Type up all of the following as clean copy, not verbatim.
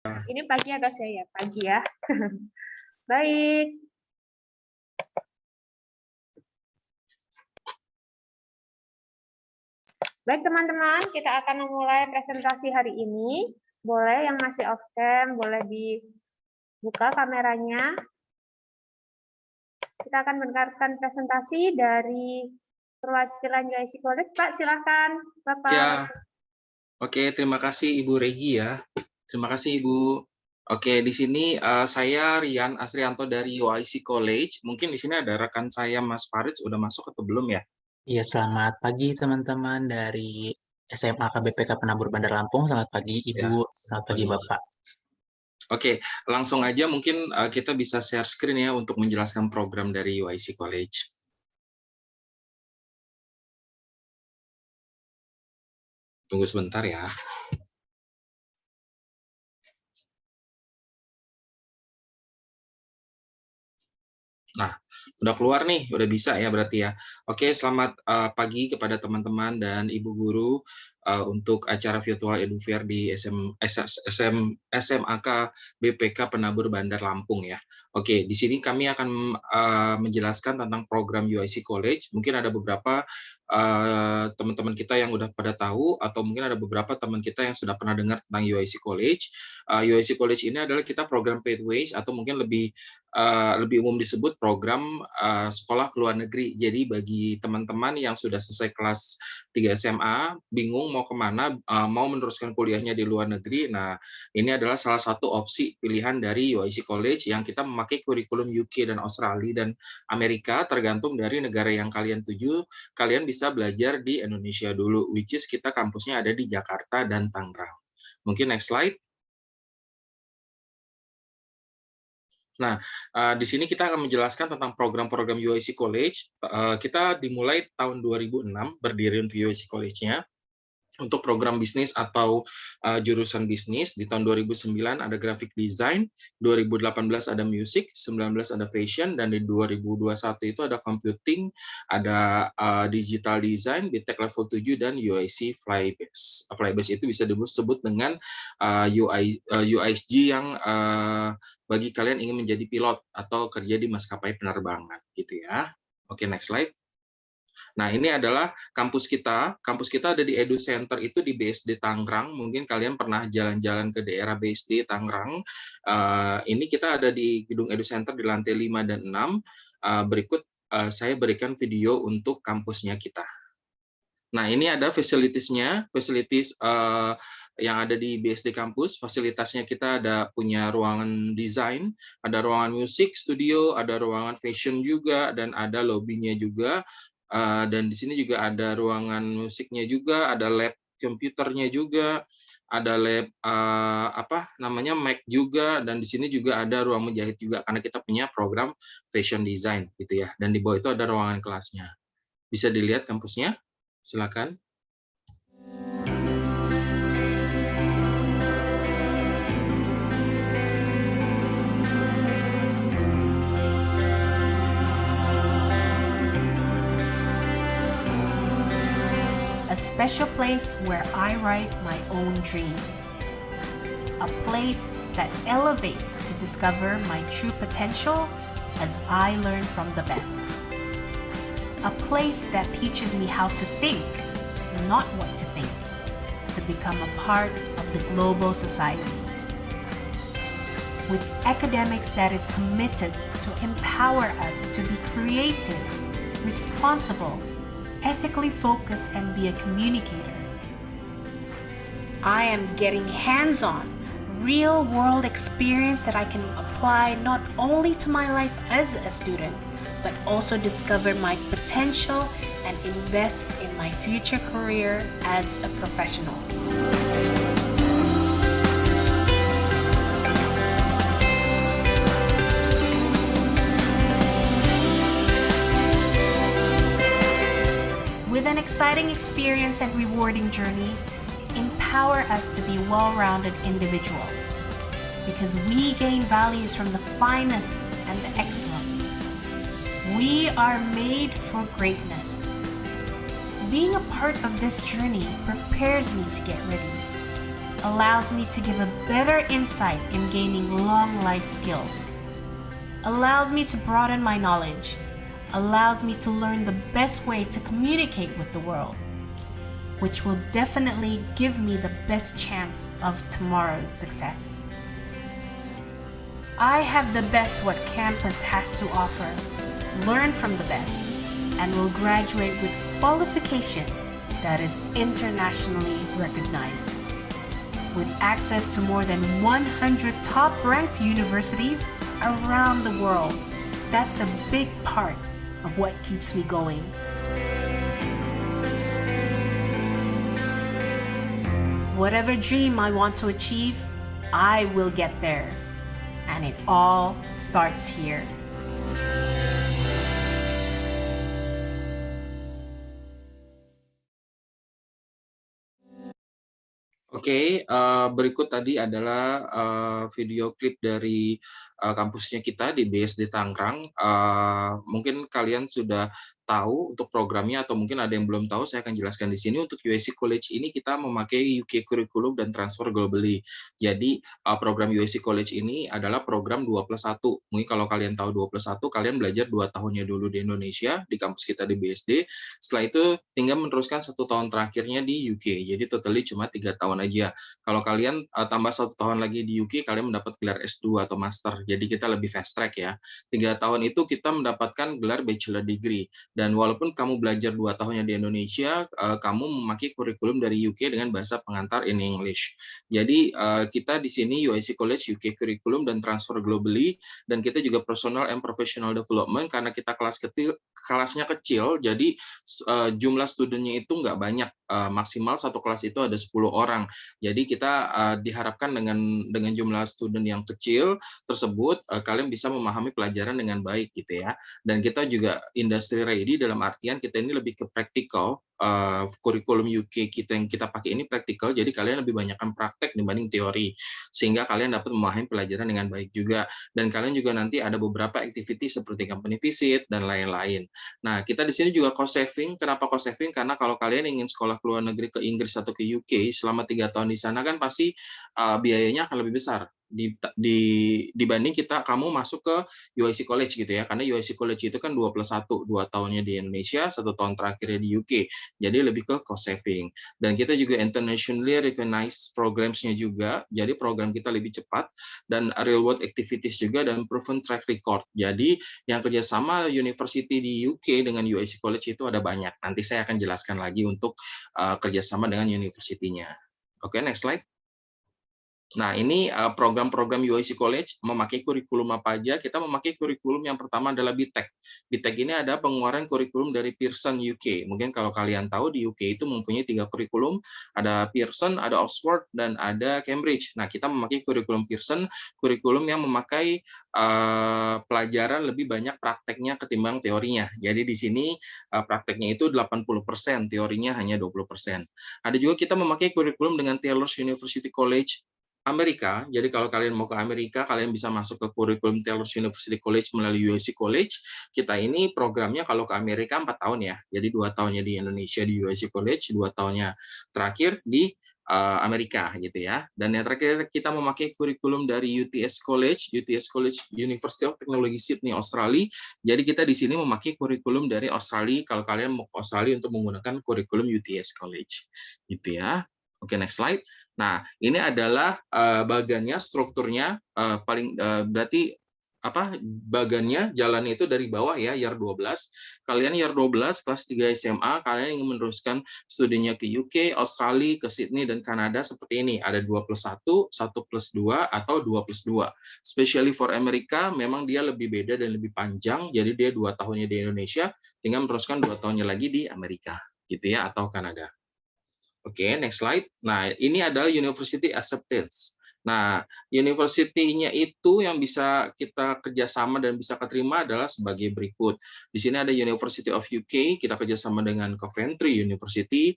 Ini pagi atau siang ya? Pagi ya. Baik. Baik teman-teman, kita akan memulai presentasi hari ini. Boleh yang masih off cam, boleh dibuka kameranya. Kita akan mendengarkan presentasi dari perwakilan UIC College. Pak, silakan. Bapak. Ya, oke, terima kasih Ibu Regi ya. Terima kasih Ibu. Oke, di sini saya Rian Asrianto dari UIC College. Mungkin di sini ada rekan saya Mas Farid udah masuk atau belum ya? Iya, selamat pagi teman-teman dari SMA KBPK Penabur Bandar Lampung. Selamat pagi Ibu, selamat pagi Bapak. Oke, langsung aja mungkin kita bisa share screen ya untuk menjelaskan program dari UIC College. Tunggu sebentar ya. Nah, udah keluar nih, udah bisa ya berarti ya. Oke, selamat pagi kepada teman-teman dan Ibu Guru untuk acara virtual EduFair di SMAK BPK Penabur Bandar Lampung ya. Oke, di sini kami akan menjelaskan tentang program UIC College. Mungkin ada beberapa teman-teman kita yang udah pada tahu, atau mungkin ada beberapa teman kita yang sudah pernah dengar tentang UIC College. UIC College ini adalah kita program Pathways, atau mungkin lebih umum disebut program sekolah ke luar negeri. Jadi bagi teman-teman yang sudah selesai kelas 3 SMA, bingung mau kemana, mau meneruskan kuliahnya di luar negeri, nah ini adalah salah satu opsi pilihan dari UIC College yang kita memakai kurikulum UK dan Australia dan Amerika, tergantung dari negara yang kalian tuju. Kalian bisa belajar di Indonesia dulu, which is kita kampusnya ada di Jakarta dan Tangerang. Mungkin next slide. Nah, di sini kita akan menjelaskan tentang program-program UIC College. Kita dimulai tahun 2006 berdiri untuk UIC College-nya. Untuk program bisnis atau jurusan bisnis, di tahun 2009 ada graphic design, 2018 ada music, 19 ada fashion, dan di 2021 itu ada computing, ada digital design, BTech level 7, dan UIC Flybase. Flybase itu bisa disebut dengan UISG yang bagi kalian ingin menjadi pilot atau kerja di maskapai penerbangan, gitu ya. Oke, next slide. Nah, ini adalah kampus kita. Kampus kita ada di Edu Center itu di BSD Tangerang. Mungkin kalian pernah jalan-jalan ke daerah BSD Tangerang. Ini kita ada di gedung Edu Center di lantai 5 dan 6. Berikut saya berikan video untuk kampusnya kita. Nah, ini ada facilities-nya, facilities yang ada di BSD kampus. Fasilitasnya kita ada punya ruangan desain, ada ruangan musik studio, ada ruangan fashion juga, dan ada lobbynya juga. Dan di sini juga ada ruangan musiknya juga, ada lab komputernya juga, ada lab Mac juga, dan di sini juga ada ruang menjahit juga karena kita punya program fashion design gitu ya. Dan di bawah itu ada ruangan kelasnya. Bisa dilihat kampusnya, silakan. A special place where I write my own dream. A place that elevates to discover my true potential as I learn from the best. A place that teaches me how to think, not what to think, to become a part of the global society. With academics that is committed to empower us to be creative, responsible, ethically focused, and be a communicator. I am getting hands-on, real-world experience that I can apply not only to my life as a student, but also discover my potential and invest in my future career as a professional. With an exciting experience and rewarding journey, empower us to be well-rounded individuals, because we gain values from the finest and the excellent. We are made for greatness. Being a part of this journey prepares me to get ready. allows me to give a better insight in gaining long life skills, allows me to broaden my knowledge, allows me to learn the best way to communicate with the world, which will definitely give me the best chance of tomorrow's success. I have the best what campus has to offer, learn from the best, and will graduate with qualification that is internationally recognized. With access to more than 100 top-ranked universities around the world, that's a big part of what keeps me going. Whatever dream I want to achieve, I will get there. And it all starts here. Oke, berikut tadi adalah video klip dari kampusnya kita di BSD Tangerang. Mungkin kalian sudah tahu untuk programnya atau mungkin ada yang belum tahu, saya akan jelaskan di sini. Untuk UIC College ini kita memakai UK Curriculum dan Transfer Globally. Jadi program UIC College ini adalah program 2+1. Mungkin kalau kalian tahu 2+1, kalian belajar 2 tahunnya dulu di Indonesia, di kampus kita di BSD. Setelah itu tinggal meneruskan 1 tahun terakhirnya di UK. Jadi totally cuma 3 tahun aja. Kalau kalian tambah 1 tahun lagi di UK, kalian mendapat gelar S2 atau Master. Jadi kita lebih fast track ya. 3 tahun itu kita mendapatkan gelar Bachelor Degree. Dan walaupun kamu belajar 2 tahunnya di Indonesia, kamu memakai kurikulum dari UK dengan bahasa pengantar in English. Jadi kita di sini UIC College UK Curriculum dan Transfer Globally, dan kita juga Personal and Professional Development karena kita kelasnya kecil, jadi jumlah studentnya itu nggak banyak. Maksimal satu kelas itu ada 10 orang. Jadi kita diharapkan dengan jumlah student yang kecil tersebut, kalian bisa memahami pelajaran dengan baik gitu ya. Dan kita juga industry ready dalam artian kita ini lebih ke practical. Kurikulum UK kita yang kita pakai ini praktikal, jadi kalian lebih banyakkan praktek dibanding teori, sehingga kalian dapat memahami pelajaran dengan baik juga. Dan kalian juga nanti ada beberapa activity seperti company visit dan lain-lain. Nah, kita di sini juga cost saving. Kenapa cost saving? Karena kalau kalian ingin sekolah ke luar negeri, ke Inggris atau ke UK selama 3 tahun di sana kan pasti biayanya akan lebih besar dibanding kamu masuk ke UIC College gitu ya, karena UIC College itu kan 2+1, 2 tahunnya di Indonesia, 1 tahun terakhirnya di UK, jadi lebih ke cost saving. Dan kita juga internationally recognized programs-nya juga, jadi program kita lebih cepat, dan real world activities juga, dan proven track record. Jadi yang kerjasama university di UK dengan UIC College itu ada banyak, nanti saya akan jelaskan lagi untuk kerjasama dengan university-nya. Oke, next slide. Nah, ini program-program UIC College memakai kurikulum apa aja. Kita memakai kurikulum yang pertama adalah BTEC. BTEC ini ada pengeluaran kurikulum dari Pearson UK. Mungkin kalau kalian tahu di UK itu mempunyai 3 kurikulum, ada Pearson, ada Oxford, dan ada Cambridge. Nah, kita memakai kurikulum Pearson, kurikulum yang memakai pelajaran lebih banyak prakteknya ketimbang teorinya. Jadi di sini prakteknya itu 80%, teorinya hanya 20%. Ada juga kita memakai kurikulum dengan Taylor's University College Amerika. Jadi kalau kalian mau ke Amerika, kalian bisa masuk ke kurikulum Taylor's University College melalui UIC College. Kita ini programnya kalau ke Amerika 4 tahun ya. Jadi 2 tahunnya di Indonesia di UIC College, 2 tahunnya terakhir di Amerika gitu ya. Dan yang terakhir kita memakai kurikulum dari UTS College University of Technology Sydney, Australia. Jadi kita di sini memakai kurikulum dari Australia kalau kalian mau ke Australia untuk menggunakan kurikulum UTS College gitu ya. Oke, next slide. Nah, ini adalah bagannya, strukturnya berarti bagannya jalannya itu dari bawah ya, year 12. Kalian year 12 kelas 3 SMA, kalian ingin meneruskan studinya ke UK, Australia, ke Sydney dan Kanada seperti ini. Ada 2+1, 1+2 atau 2+2. Especially for Amerika memang dia lebih beda dan lebih panjang. Jadi dia 2 tahunnya di Indonesia, tinggal meneruskan 2 tahunnya lagi di Amerika gitu ya, atau Kanada. Oke, next slide. Nah, ini adalah University Acceptance. Nah, university-nya itu yang bisa kita kerjasama dan bisa keterima adalah sebagai berikut. Di sini ada University of UK, kita kerjasama dengan Coventry University,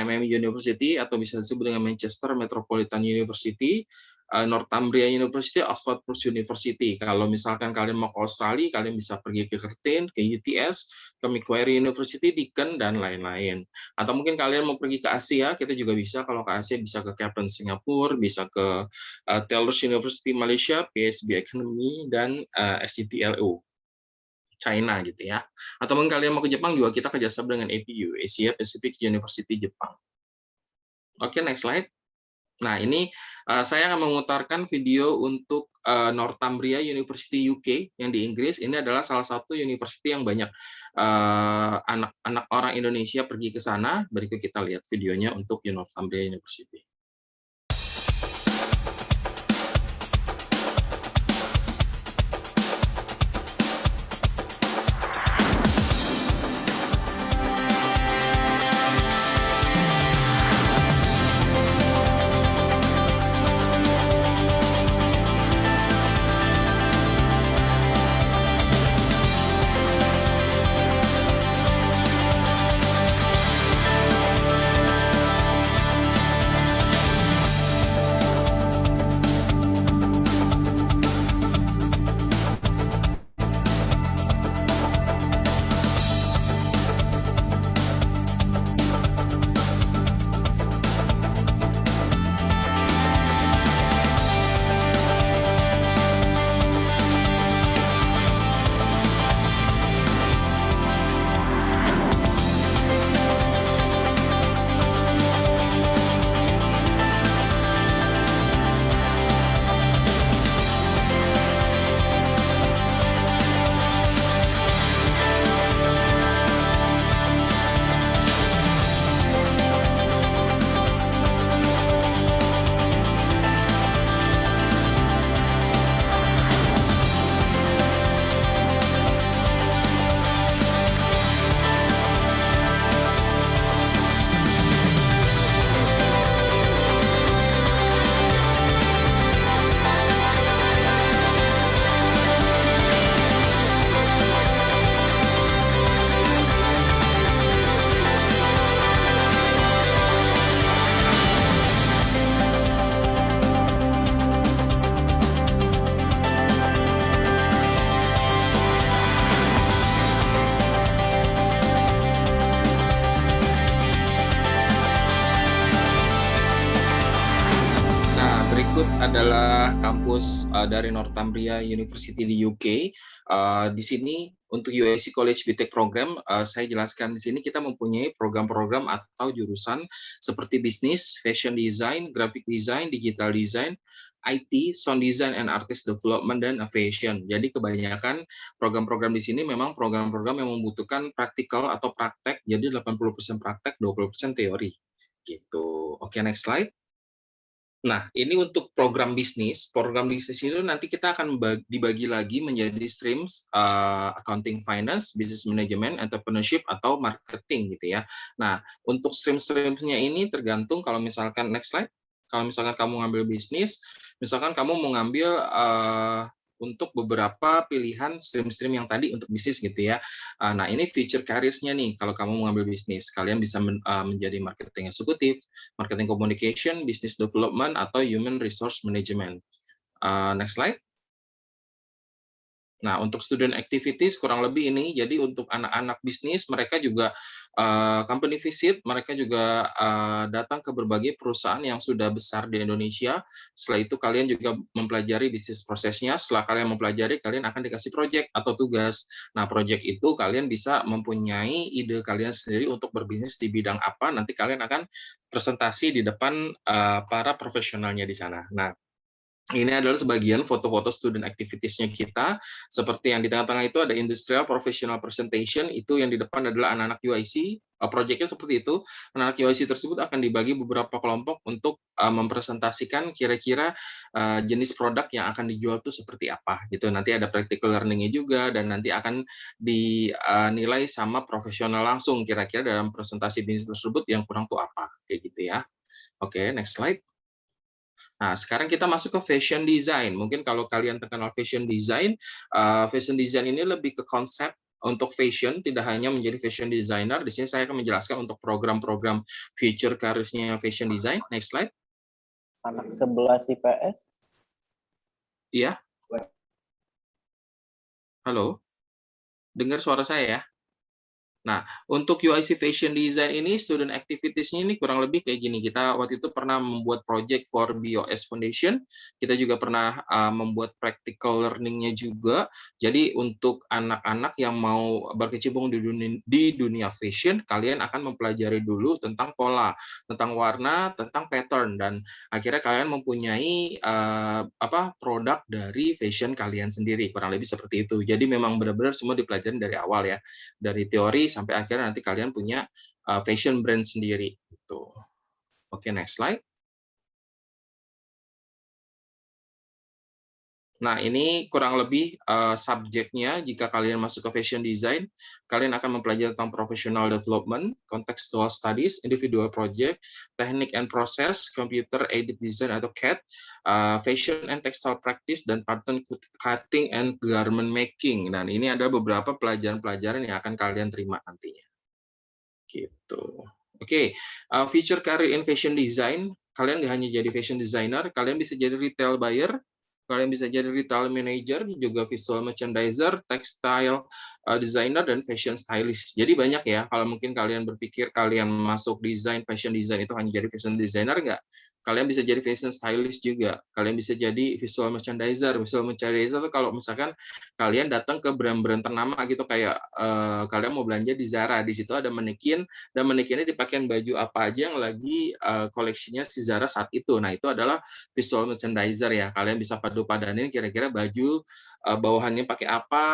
MM University, atau bisa disebut dengan Manchester Metropolitan University, Northumbria University, Oxford University. Kalau misalkan kalian mau ke Australia, kalian bisa pergi ke Curtin, ke UTS, ke Macquarie University, Deakin, dan lain-lain. Atau mungkin kalian mau pergi ke Asia, kita juga bisa. Kalau ke Asia bisa ke Kaplan Singapura, bisa ke Taylor's University Malaysia, PSB Academy, dan SCTLU China gitu ya. Atau mungkin kalian mau ke Jepang juga, kita kerjasama dengan APU, Asia Pacific University Jepang. Oke, next slide. Nah, ini saya akan memutarkan video untuk Northumbria University UK yang di Inggris. Ini adalah salah satu university yang banyak anak-anak orang Indonesia pergi ke sana. Berikut kita lihat videonya untuk Northumbria University. Adalah kampus dari Northumbria University di UK. Di sini untuk UIC College BTech program, saya jelaskan di sini kita mempunyai program-program atau jurusan seperti bisnis, fashion design, graphic design, digital design, IT, sound design and artist development, dan aviation. Jadi kebanyakan program-program di sini memang program-program yang membutuhkan praktikal atau praktek. Jadi 80% praktek, 20% teori. Gitu. Oke, next slide. Nah, ini untuk program bisnis. Program bisnis itu nanti kita akan dibagi lagi menjadi streams accounting, finance, business management, entrepreneurship, atau marketing gitu ya. Nah, untuk stream-streamnya ini tergantung kalau misalkan next slide. Kalau misalkan kamu ngambil bisnis, misalkan kamu mau ngambil untuk beberapa pilihan stream-stream yang tadi untuk bisnis gitu ya. Nah, ini feature careers-nya nih kalau kamu mengambil bisnis. Kalian bisa menjadi marketing eksekutif, marketing communication, business development, atau human resource management. Next slide. Nah, untuk student activities kurang lebih ini, jadi untuk anak-anak bisnis, mereka juga company visit, mereka juga datang ke berbagai perusahaan yang sudah besar di Indonesia. Setelah itu kalian juga mempelajari bisnis prosesnya. Setelah kalian mempelajari, kalian akan dikasih project atau tugas. Nah, project itu kalian bisa mempunyai ide kalian sendiri untuk berbisnis di bidang apa, nanti kalian akan presentasi di depan para profesionalnya di sana. Nah, ini adalah sebagian foto-foto student activities-nya kita. Seperti yang di tengah-tengah itu ada industrial professional presentation, itu yang di depan adalah anak-anak UIC. Project-nya seperti itu. Anak-anak UIC tersebut akan dibagi beberapa kelompok untuk mempresentasikan kira-kira jenis produk yang akan dijual itu seperti apa. Gitu. Nanti ada practical learning-nya juga, dan nanti akan dinilai sama profesional langsung kira-kira dalam presentasi bisnis tersebut yang kurang tuh apa. Kayak gitu ya. Oke, next slide. Nah, sekarang kita masuk ke fashion design. Mungkin kalau kalian terkenal fashion design ini lebih ke konsep untuk fashion, tidak hanya menjadi fashion designer. Di sini saya akan menjelaskan untuk program-program future careers-nya fashion design. Next slide. Anak 11 IPS. Iya? Halo? Dengar suara saya ya? Nah, untuk UIC Fashion Design ini, student activities-nya ini kurang lebih kayak gini. Kita waktu itu pernah membuat project for BOS Foundation. Kita juga pernah membuat practical learning-nya juga. Jadi untuk anak-anak yang mau berkecimpung di dunia fashion, kalian akan mempelajari dulu tentang pola, tentang warna, tentang pattern, dan akhirnya kalian mempunyai produk dari fashion kalian sendiri. Kurang lebih seperti itu. Jadi memang benar-benar semua dipelajari dari awal ya. Dari teori sampai akhirnya nanti kalian punya fashion brand sendiri gitu. Oke, next slide. Nah, ini kurang lebih subjeknya jika kalian masuk ke fashion design, kalian akan mempelajari tentang professional development, contextual studies, individual project, technique and process, computer aided design atau CAD, fashion and textile practice, dan pattern cutting and garment making. Dan ini ada beberapa pelajaran-pelajaran yang akan kalian terima nantinya. Gitu. Oke, future career in fashion design, kalian nggak hanya jadi fashion designer, kalian bisa jadi retail buyer, kalian bisa jadi retail manager, juga visual merchandiser, textile designer, dan fashion stylist. Jadi banyak ya, kalau mungkin kalian berpikir kalian masuk desain, fashion design itu hanya jadi fashion designer, nggak. Kalian bisa jadi fashion stylist juga, kalian bisa jadi visual merchandiser. Visual merchandiser itu kalau misalkan kalian datang ke brand-brand ternama gitu, kayak kalian mau belanja di Zara, di situ ada manekin, dan manekinnya dipakein baju apa aja yang lagi koleksinya si Zara saat itu. Nah, itu adalah visual merchandiser ya. Kalian bisa padu-padanin kira-kira baju bawahannya pakai apa,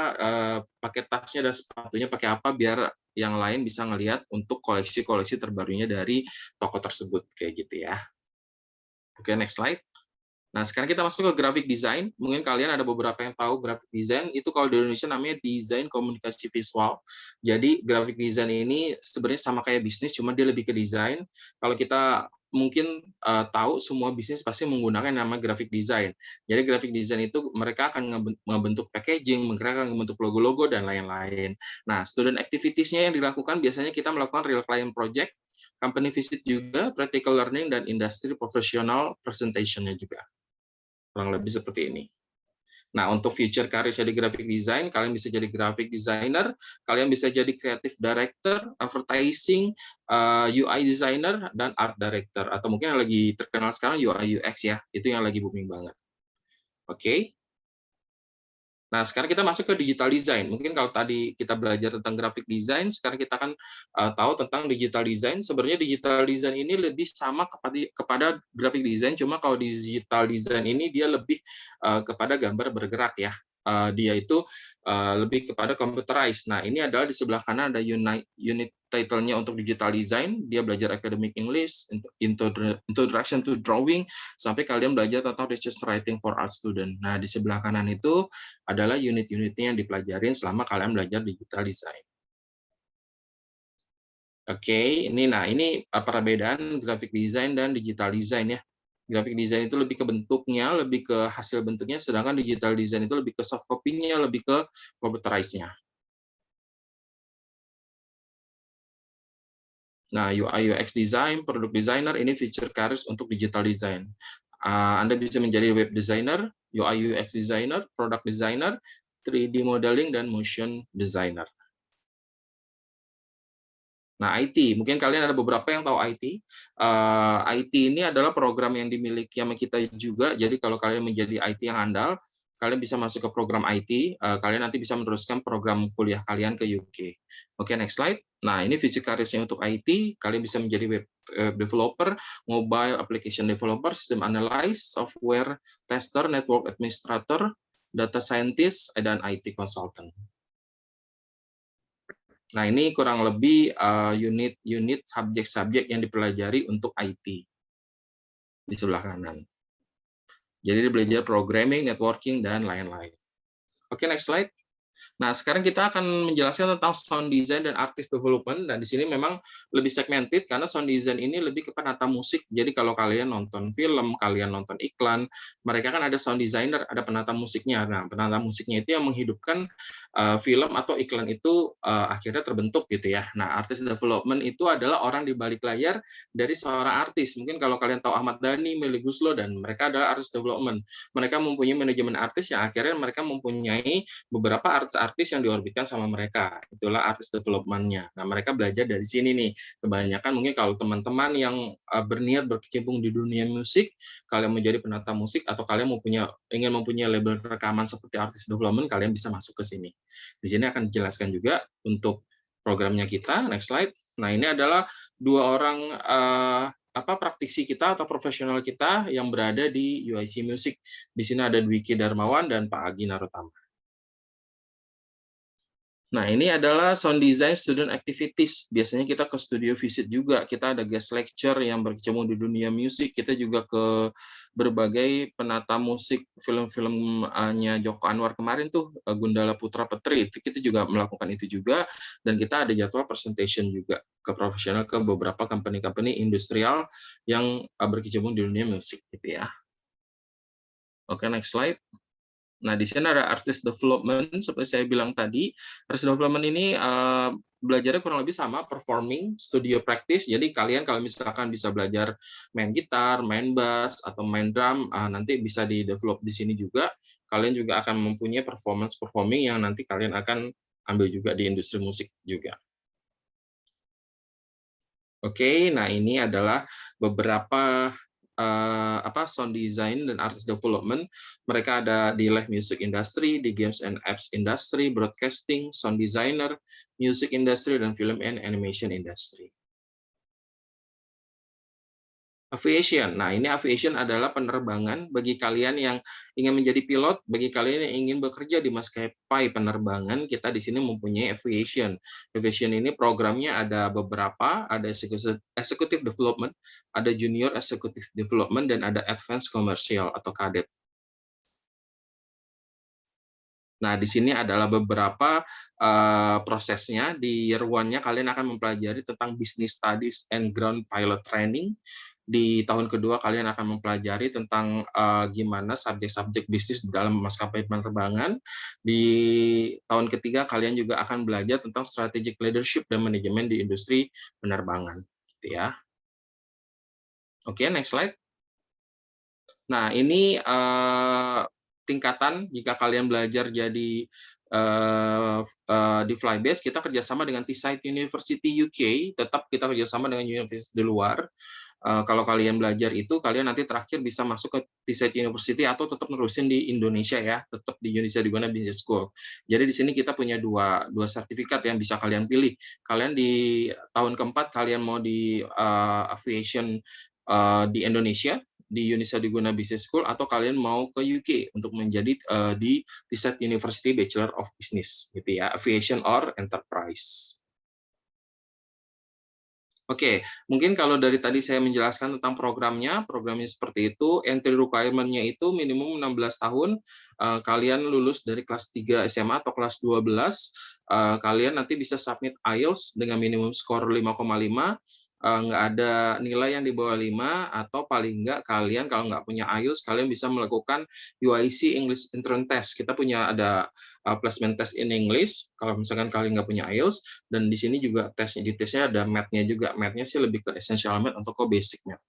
pakai tasnya dan sepatunya pakai apa, biar yang lain bisa ngelihat untuk koleksi-koleksi terbarunya dari toko tersebut kayak gitu ya. Oke, next slide. Nah, sekarang kita masuk ke graphic design. Mungkin kalian ada beberapa yang tahu graphic design, itu kalau di Indonesia namanya desain komunikasi visual. Jadi, graphic design ini sebenarnya sama kayak bisnis, cuma dia lebih ke desain. Kalau kita mungkin tahu semua bisnis pasti menggunakan nama graphic design. Jadi, graphic design itu mereka akan membentuk packaging, mereka akan membentuk logo-logo, dan lain-lain. Nah, student activities-nya yang dilakukan biasanya kita melakukan real client project, company visit juga, practical learning, dan industri profesional presentation-nya juga. Kurang lebih seperti ini. Nah, untuk future career jadi graphic design, kalian bisa jadi graphic designer, kalian bisa jadi creative director, advertising, UI designer, dan art director. Atau mungkin yang lagi terkenal sekarang UI UX ya, itu yang lagi booming banget. Oke. Nah, sekarang kita masuk ke digital design. Mungkin kalau tadi kita belajar tentang graphic design, sekarang kita akan tahu tentang digital design. Sebenarnya digital design ini lebih sama kepada graphic design, cuma kalau digital design ini dia lebih kepada gambar bergerak ya. Dia itu lebih kepada computerized. Nah, ini adalah di sebelah kanan ada unit title-nya untuk digital design. Dia belajar academic English, introduction to drawing, sampai kalian belajar tentang research writing for art student. Nah, di sebelah kanan itu adalah unit-unitnya yang dipelajarin selama kalian belajar digital design. Oke, ini perbedaan graphic design dan digital design ya. Graphic design itu lebih ke bentuknya, lebih ke hasil bentuknya, sedangkan digital design itu lebih ke soft copy-nya, lebih ke computerized-nya. Nah, UI UX design, product designer, ini feature careers untuk digital design. Anda bisa menjadi web designer, UI UX designer, product designer, 3D modeling, dan motion designer. Nah, IT, mungkin kalian ada beberapa yang tahu IT. IT ini adalah program yang dimiliki sama kita juga. Jadi kalau kalian menjadi IT yang handal, kalian bisa masuk ke program IT. Kalian nanti bisa meneruskan program kuliah kalian ke UK. Oke, next slide. Nah, ini future careers-nya untuk IT. Kalian bisa menjadi web developer, mobile application developer, system analyst, software tester, network administrator, data scientist, dan IT consultant. Nah, ini kurang lebih unit subjek-subjek yang dipelajari untuk IT di sebelah kanan. Jadi belajar programming, networking, dan lain-lain. Oke, next slide. Nah, sekarang kita akan menjelaskan tentang sound design dan artist development. Dan di sini memang lebih segmented karena sound design ini lebih ke penata musik. Jadi kalau kalian nonton film, kalian nonton iklan, mereka kan ada sound designer, ada penata musiknya. Nah, penata musiknya itu yang menghidupkan film atau iklan itu akhirnya terbentuk gitu ya. Nah, artist development itu adalah orang di balik layar dari seorang artis. Mungkin kalau kalian tahu Ahmad Dhani, Melly Goeslaw, dan mereka adalah artist development. Mereka mempunyai manajemen artis yang akhirnya mereka mempunyai beberapa artis-artis yang diorbitkan sama mereka. Itulah artist development-nya. Nah, mereka belajar dari sini nih. Kebanyakan mungkin kalau teman-teman yang berniat berkecimpung di dunia musik, kalian menjadi penata musik atau kalian ingin mempunyai label rekaman seperti artist development, kalian bisa masuk ke sini. Di sini akan dijelaskan juga untuk programnya kita. Next slide. Nah, ini adalah dua orang praktisi kita atau profesional kita yang berada di UIC Music. Di sini ada Dwiki Darmawan dan Pak Agi Narutama. Nah, ini adalah sound design student activities. Biasanya kita ke studio visit juga. Kita ada guest lecture yang berkecimpung di dunia musik. Kita juga ke berbagai penata musik film-filmnya Joko Anwar kemarin tuh, Gundala Putra Petri. Kita juga melakukan itu juga. Dan kita ada jadwal presentation juga ke profesional ke beberapa company-company industrial yang berkecimpung di dunia musik gitu ya. Oke, next slide. Nah, di sini ada artist development, seperti saya bilang tadi. Artist development ini belajarnya kurang lebih sama, performing, studio practice. Jadi kalian kalau misalkan bisa belajar main gitar, main bass, atau main drum, nanti bisa di-develop di sini juga. Kalian juga akan mempunyai performing yang nanti kalian akan ambil juga di industri musik juga. Oke, nah ini adalah beberapa sound design dan artist development. Mereka ada di live music industry, di games and apps industry, broadcasting, sound designer, music industry, dan film and animation industry. Aviation. Nah, ini aviation adalah penerbangan bagi kalian yang ingin menjadi pilot, bagi kalian yang ingin bekerja di maskapai penerbangan, kita di sini mempunyai aviation. Aviation ini programnya ada beberapa, ada executive development, ada junior executive development, dan ada advanced commercial atau cadet. Nah, di sini adalah beberapa prosesnya. Di year 1-nya kalian akan mempelajari tentang business studies and ground pilot training. Di tahun kedua kalian akan mempelajari tentang gimana subjek-subjek bisnis dalam maskapai penerbangan. Di tahun ketiga kalian juga akan belajar tentang strategic leadership dan manajemen di industri penerbangan, gitu ya. Oke, next slide. Nah, ini tingkatan jika kalian belajar jadi di Flybase, kita kerjasama dengan Teesside University UK, tetap kita kerjasama dengan universitas di luar. Kalau kalian belajar itu, kalian nanti terakhir bisa masuk ke Teesside University atau tetap nerusin di Indonesia ya, tetap di University Laguna Business School. Jadi di sini kita punya dua sertifikat yang bisa kalian pilih. Kalian di tahun keempat kalian mau di aviation di Indonesia, di University Laguna Business School, atau kalian mau ke UK untuk menjadi di Teesside University Bachelor of Business, gitu ya, Aviation or Enterprise. Oke, mungkin kalau dari tadi saya menjelaskan tentang programnya seperti itu. Entry requirement-nya itu minimum 16 tahun. Kalian lulus dari kelas 3 SMA atau kelas 12, kalian nanti bisa submit IELTS dengan minimum skor 5,5. Nggak ada nilai yang di bawah 5, atau paling nggak kalian kalau nggak punya IELTS, kalian bisa melakukan UIC English Entrance Test. Kita punya ada placement test in English, kalau misalkan kalian nggak punya IELTS, dan di sini juga di tesnya ada math-nya juga. Math-nya sih lebih ke essential math atau ke basic math.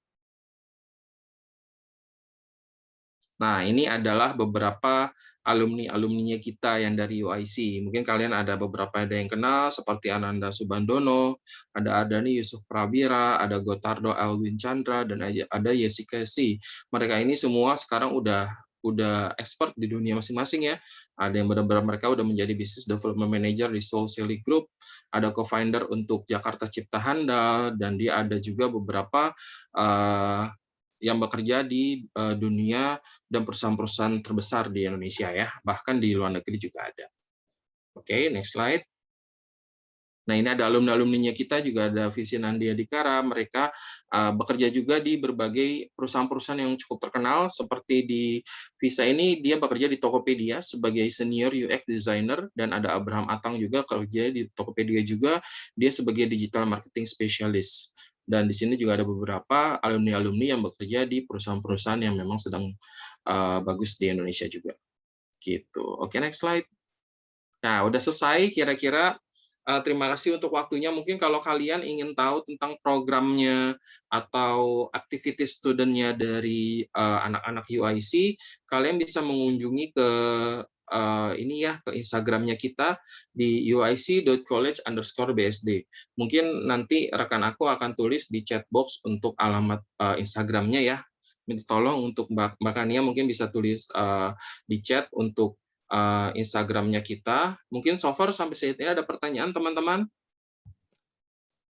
Nah, ini adalah beberapa alumni-alumninya kita yang dari UIC. Mungkin kalian ada beberapa yang kenal, seperti Ananda Subandono, ada Ardani Yusuf Prawira, ada Gotardo Alwin Chandra, dan ada Jessica C. Mereka ini semua sekarang udah expert di dunia masing-masing ya. Ada yang benar-benar mereka udah menjadi business development manager di Soul Sally Group, ada co-founder untuk Jakarta Cipta Handal, dan dia ada juga beberapa yang bekerja di dunia dan perusahaan-perusahaan terbesar di Indonesia ya, bahkan di luar negeri juga ada. Oke, next slide. Nah, ini ada alumni-alumninya kita, juga ada Visi Nandia Dikara, mereka bekerja juga di berbagai perusahaan-perusahaan yang cukup terkenal, seperti di Visa ini, dia bekerja di Tokopedia sebagai senior UX designer, dan ada Abraham Atang juga kerja di Tokopedia juga, dia sebagai digital marketing specialist. Dan di sini juga ada beberapa alumni-alumni yang bekerja di perusahaan-perusahaan yang memang sedang bagus di Indonesia juga. Gitu. Oke, next slide. Nah, udah selesai kira-kira. Terima kasih untuk waktunya. Mungkin kalau kalian ingin tahu tentang programnya atau activity student-nya dari anak-anak UIC, kalian bisa mengunjungi ke ini ya, ke Instagram-nya kita di uic.college_bsd. Mungkin nanti rekan aku akan tulis di chat box untuk alamat Instagram-nya ya. Minta tolong untuk Mbak Kania mungkin bisa tulis di chat untuk Instagram-nya kita. Mungkin so far sampai saat ini ada pertanyaan teman-teman?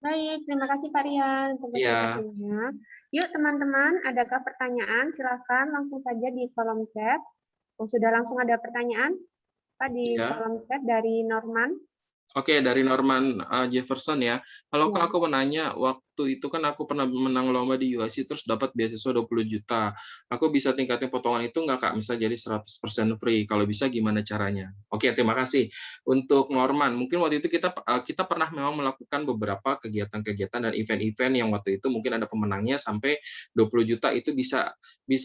Baik, terima kasih Pak Rian untuk Iya. presentasinya. Yuk teman-teman, adakah pertanyaan? Silakan langsung saja di kolom chat. Oh, sudah langsung ada pertanyaan Pak di Iya. kolom chat dari Norman. Oke, dari Norman Jefferson ya. Halo Kak, Ya. aku mau nanya, waktu itu kan aku pernah menang lomba di UIC terus dapat beasiswa 20 juta. Aku bisa tingkatin potongan itu nggak Kak? Misal jadi 100% free. Kalau bisa gimana caranya? Oke, terima kasih. Untuk Norman, mungkin waktu itu kita pernah memang melakukan beberapa kegiatan-kegiatan dan event-event yang waktu itu mungkin ada pemenangnya sampai 20 juta itu bisa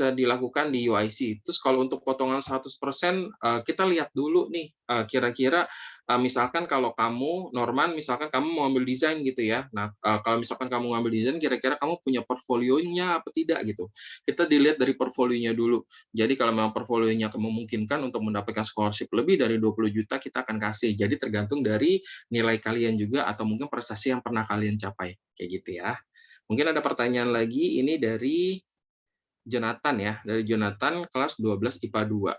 dilakukan di UIC. Terus kalau untuk potongan 100%, kita lihat dulu nih, kira-kira misalkan kalau kamu, Norman, misalkan kamu mau ambil desain gitu ya. Nah, kalau misalkan kamu ngambil desain, kira-kira kamu punya portfolionya apa tidak gitu. Kita dilihat dari portfolionya dulu. Jadi kalau memang portfolionya memungkinkan untuk mendapatkan scholarship lebih dari 20 juta, kita akan kasih. Jadi tergantung dari nilai kalian juga atau mungkin prestasi yang pernah kalian capai. Kayak gitu ya. Mungkin ada pertanyaan lagi, ini dari Jonathan ya, dari Jonathan kelas 12 IPA 2.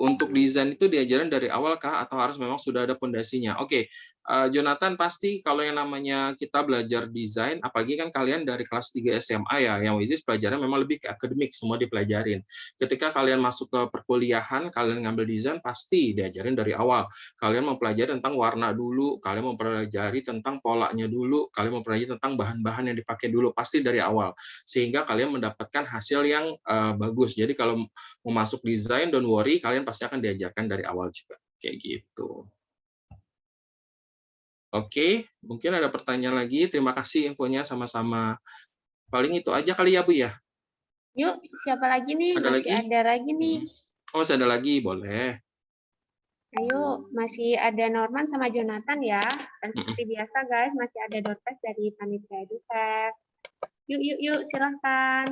Untuk desain itu diajarin dari awal kah atau harus memang sudah ada pondasinya? Oke, Jonathan, pasti kalau yang namanya kita belajar desain, apalagi kan kalian dari kelas 3 SMA ya, yang which is pelajaran memang lebih ke akademik, semua dipelajarin. Ketika kalian masuk ke perkuliahan, kalian ngambil desain, pasti diajarin dari awal. Kalian mempelajari tentang warna dulu, kalian mempelajari tentang polanya dulu, kalian mempelajari tentang bahan-bahan yang dipakai dulu, pasti dari awal. Sehingga kalian mendapatkan hasil yang bagus. Jadi kalau mau masuk desain, don't worry, kalian pasti akan diajarkan dari awal juga. Kayak gitu. Oke, mungkin ada pertanyaan lagi. Terima kasih infonya sama-sama. Paling itu aja kali ya, Bu ya? Yuk, siapa lagi nih? Ada Masih lagi? ada lagi nih. Oh, masih ada lagi, boleh. Ayo, masih ada Norman sama Jonathan ya. Dan seperti biasa guys, masih ada Dorpes dari Panitia Edutech. Yuk, silahkan.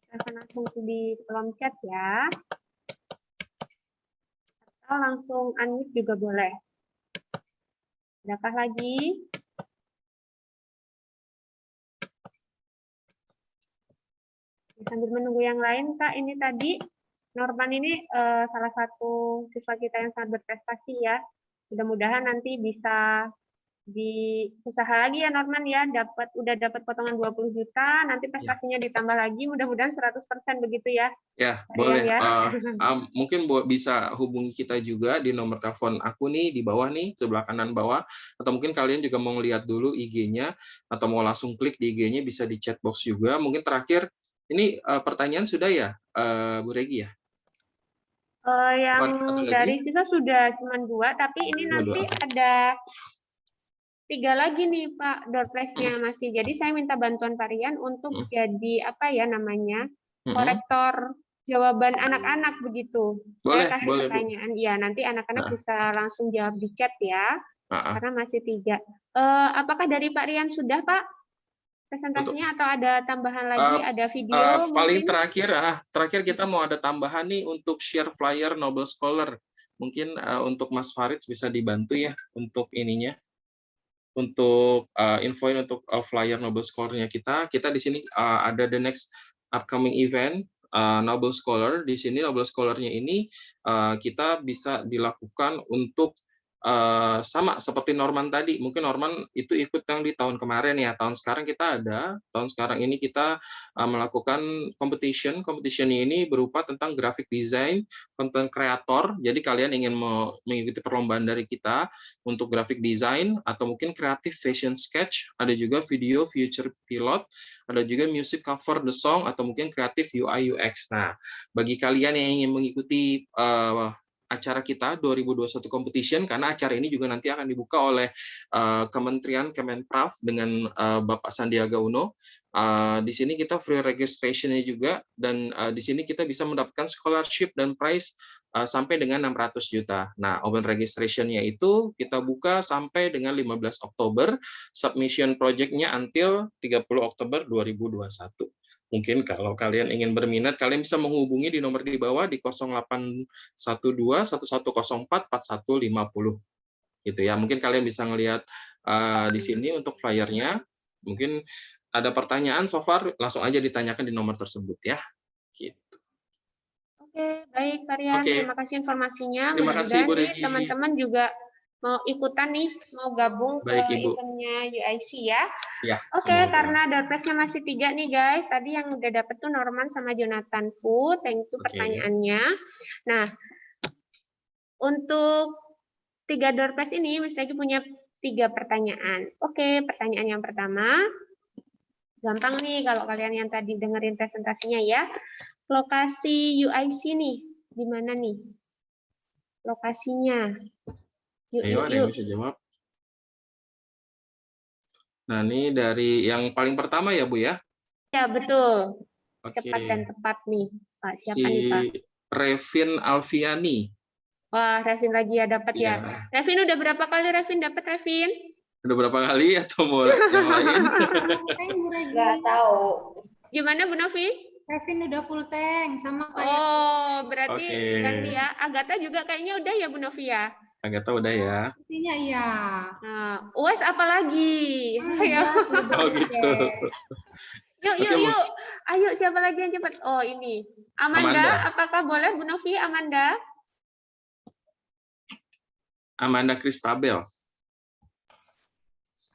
Silahkan langsung di kolom chat ya. Atau langsung unmute juga boleh. Adakah lagi? Sambil menunggu yang lain, Kak, ini tadi Norman ini salah satu siswa kita yang sangat berprestasi ya. Mudah-mudahan nanti bisa diusaha lagi ya Norman ya, udah dapat potongan 20 juta, nanti prestasinya ditambah lagi, mudah-mudahan 100% begitu ya. Ya, boleh. Ya. Mungkin bisa hubungi kita juga di nomor telepon aku nih, di bawah nih, sebelah kanan bawah. Atau mungkin kalian juga mau lihat dulu IG-nya, atau mau langsung klik di IG-nya, bisa di chat box juga. Mungkin terakhir, ini pertanyaan sudah ya, Bu Regi ya? Yang dari siswa sudah cuma 2, tapi ini nanti ada 3 lagi nih Pak Doorpress-nya masih. Jadi saya minta bantuan Pak Rian untuk jadi apa ya namanya, korektor jawaban anak-anak begitu. Boleh, saya kasih boleh, pertanyaan. Iya, nanti anak-anak bisa langsung jawab di chat ya. Karena masih 3. Apakah dari Pak Rian sudah Pak presentasinya atau ada tambahan lagi, ada video paling mungkin? terakhir kita mau ada tambahan nih untuk share flyer Nobel Scholar. Mungkin untuk Mas Farid bisa dibantu ya untuk ininya. Untuk infoin untuk flyer Nobel Scholar-nya kita di sini ada the next upcoming event Nobel Scholar. Di sini Nobel Scholar-nya ini kita bisa dilakukan untuk sama seperti Norman tadi. Mungkin Norman itu ikut yang di tahun kemarin ya. Tahun sekarang ini kita melakukan competition. Competition ini berupa tentang graphic design, content creator. Jadi kalian ingin mengikuti perlombaan dari kita untuk graphic design atau mungkin creative fashion sketch, ada juga video future pilot, ada juga music cover the song atau mungkin creative UI UX. Nah, bagi kalian yang ingin mengikuti acara kita 2021 competition, karena acara ini juga nanti akan dibuka oleh Kementerian Kemenparekraf dengan Bapak Sandiaga Uno. Di sini kita free registration-nya juga, dan di sini kita bisa mendapatkan scholarship dan prize sampai dengan 600 juta. Nah, open registration-nya itu kita buka sampai dengan 15 Oktober, submission project-nya until 30 Oktober 2021. Mungkin kalau kalian ingin berminat, kalian bisa menghubungi di nomor di bawah di 0812 1104 4150. Gitu ya. Mungkin kalian bisa ngelihat di sini untuk flyernya. Mungkin ada pertanyaan so far, langsung aja ditanyakan di nomor tersebut ya. Gitu. Oke, baik Pak Rian. Oke. Terima kasih informasinya. Terima kasih, Bu Mudah-mudahan nih Regi. teman-teman juga mau ikutan nih, mau gabung Baik, ke Ibu. eventnya UIC ya. Ya, Oke, semoga. karena door prize-nya masih 3 nih guys. Tadi yang udah dapet tuh Norman sama Jonathan Fu. Thank you Oke. pertanyaannya. Nah, untuk 3 door prize ini, Miss Regi punya 3 pertanyaan. Oke, pertanyaan yang pertama. Gampang nih kalau kalian yang tadi dengerin presentasinya ya. Lokasi UIC nih, di mana nih? Lokasinya. Yuk, Ayo, ada yang bisa jawab. Nah, ini dari yang paling pertama ya, Bu ya? Ya, betul. Oke. Cepat dan tepat nih, Pak. Siapa Si nih, Pak? Revin Alfiani. Wah, Revin lagi ya dapat ya. Ya. Revin udah berapa kali Revin dapat, Revin? Udah berapa kali atau mau yang lain? Nggak tahu. Gimana, Bu Novi? Revin udah full tank sama kayak Oh, berarti Oke. ganti ya. Agatha juga kayaknya udah ya, Bu Novi ya? Agatha udah ya. sepertinya iya. Nah, UAS apa lagi? Ayo. Oh gitu. Yuk, Oke, yuk, yuk. Ayo, siapa lagi yang cepat? Oh, ini. Amanda, Amanda. apakah boleh Bu Novi, Amanda? Amanda Kristabel.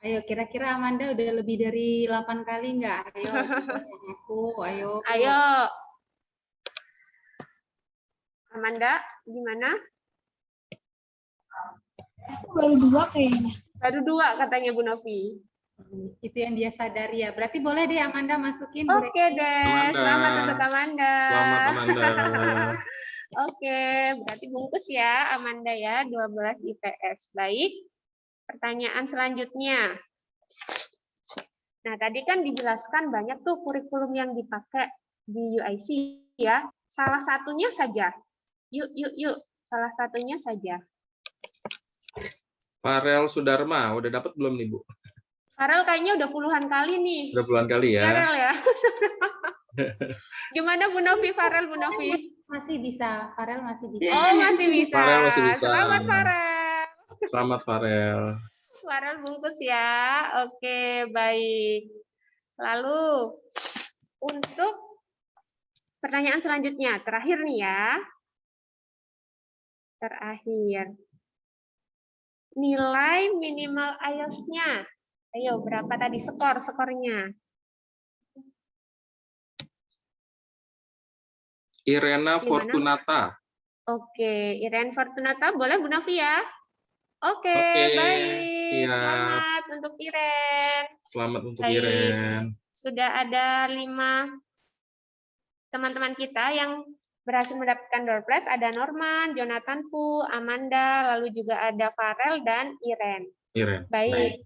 Ayo, kira-kira Amanda udah lebih dari 8 kali nggak? Ayo, aku, ayo. Ayo. Amanda, gimana? Baru 2 kayaknya. Baru 2 katanya Bu Novi. Itu yang dia sadari ya. Berarti boleh deh Amanda masukin. Oke deh, Amanda. selamat untuk Amanda. Selamat Amanda. Oke, berarti bungkus ya Amanda ya, 12 IPS. Baik, pertanyaan selanjutnya. Nah, tadi kan dijelaskan banyak tuh kurikulum yang dipakai di UIC ya. Salah satunya saja. Yuk, salah satunya saja. Farel Sudarma, udah dapat belum nih, Bu? Farel kayaknya udah puluhan kali nih. Udah puluhan kali ya. Farel ya. Gimana Bu Novi, Farel, Bu Novi? Masih bisa, Farel masih bisa. Oh, masih bisa. Farel masih bisa. Selamat Farel. Selamat Farel. Farel bungkus ya. Oke, baik. Lalu untuk pertanyaan selanjutnya, terakhir nih ya. Terakhir. Nilai minimal IELTS-nya. Ayo, berapa tadi skornya? Irena Gimana? Fortunata. Oke, Irene Fortunata, boleh Bu Novi ya? Oke, Oke, baik. siap. Selamat untuk Irene. Selamat untuk Baik. Iren. Sudah ada 5 teman-teman kita yang berhasil mendapatkan door prize. Ada Norman, Jonathan Fu, Amanda, lalu juga ada Farel dan Irene. Iren. Baik.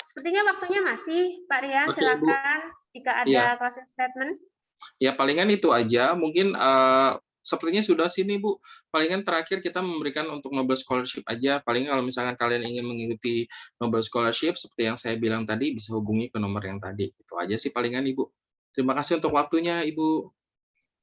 Sepertinya waktunya masih, Pak Rian, Oke, Bu. silakan jika ada Iya. closing statement. Ya, palingan itu aja. Mungkin sepertinya sudah sini, Bu. Palingan terakhir kita memberikan untuk Nobel Scholarship aja. Paling kalau misalkan kalian ingin mengikuti Nobel Scholarship, seperti yang saya bilang tadi, bisa hubungi ke nomor yang tadi. Itu aja sih palingan, Ibu. Terima kasih untuk waktunya, Ibu.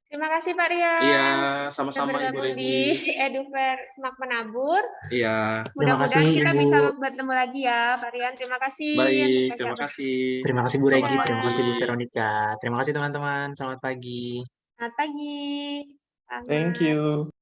Terima kasih, Pak Rian. Iya, Sudah sama-sama, Ibu bergabung di Regi. EduFair Semak Penabur. Iya, Terima Mudah-mudahan kasih, kita Ibu. bisa bertemu lagi ya, Pak Rian. Terima kasih. baik. atas Terima percakapan. kasih. Terima kasih Bu Selamat Regi, terima kasih Bu pagi. Veronica. Terima kasih teman-teman. Selamat pagi. Selamat pagi. Thank Selamat. you.